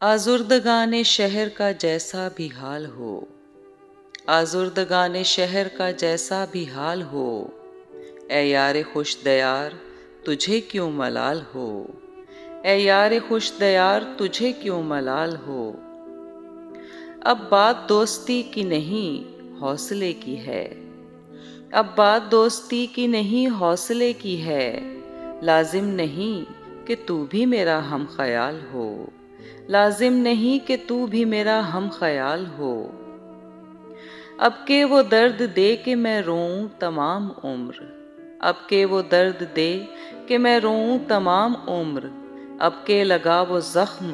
आज़ुर्दगाने शहर का जैसा भी हाल हो, आज़ुर्दगाने शहर का जैसा भी हाल हो, ए यारे खुश दयार तुझे क्यों मलाल हो, ए यारे खुश दयार तुझे क्यों मलाल हो। अब बात दोस्ती की नहीं हौसले की है, अब बात दोस्ती की नहीं हौसले की है, लाजिम नहीं कि तू भी मेरा हम ख्याल हो, लाजिम नहीं कि तू भी मेरा हम ख्याल हो। अब के वो दर्द दे कि मैं रोऊं तमाम उम्र, अब के वो दर्द दे कि मैं रोऊं तमाम उम्र, अब के लगा वो जख्म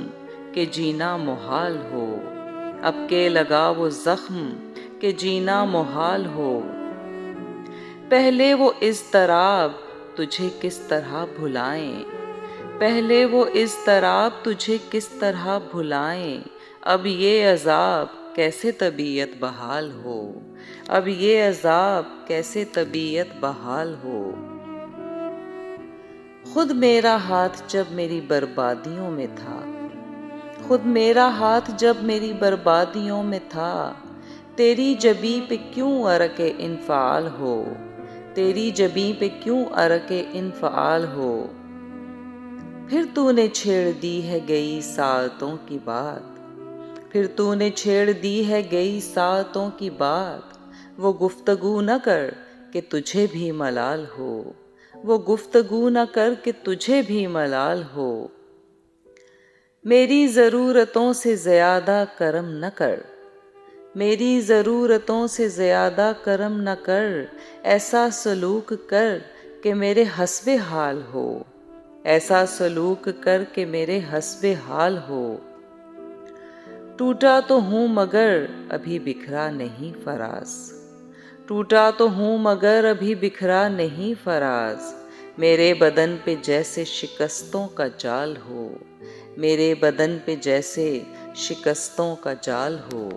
कि जीना मुहाल हो, अब के लगा वो जख्म कि जीना मुहाल हो। पहले वो इज़्तिराब तुझे किस तरह भुलाएं, पहले वो इज़्तिराब तुझे किस तरह भुलाएं, अब ये अज़ाब कैसे तबीयत बहाल हो, अब ये अज़ाब कैसे तबीयत बहाल हो। खुद मेरा हाथ जब मेरी बर्बादियों में था, खुद मेरा हाथ जब मेरी बर्बादियों में था, तेरी जबी पे क्यों अरके इन्फाल हो, तेरी जबी पे क्यों अरके इन्फाल हो। फिर तूने छेड़ दी है गई सातों की बात, फिर तूने छेड़ दी है गई सातों की बात, वो गुफ्तगू न कर कि तुझे भी मलाल हो, वो गुफ्तगू न कर कि तुझे भी मलाल हो। मेरी ज़रूरतों से ज़्यादा करम न कर, मेरी ज़रूरतों से ज़्यादा करम न कर, ऐसा सलूक कर कि मेरे हस्बे हाल हो, ऐसा सलूक कर के मेरे हस्बे हाल हो। टूटा तो हूँ मगर अभी बिखरा नहीं फराज, टूटा तो हूँ मगर अभी बिखरा नहीं फराज, मेरे बदन पे जैसे शिकस्तों का जाल हो, मेरे बदन पे जैसे शिकस्तों का जाल हो।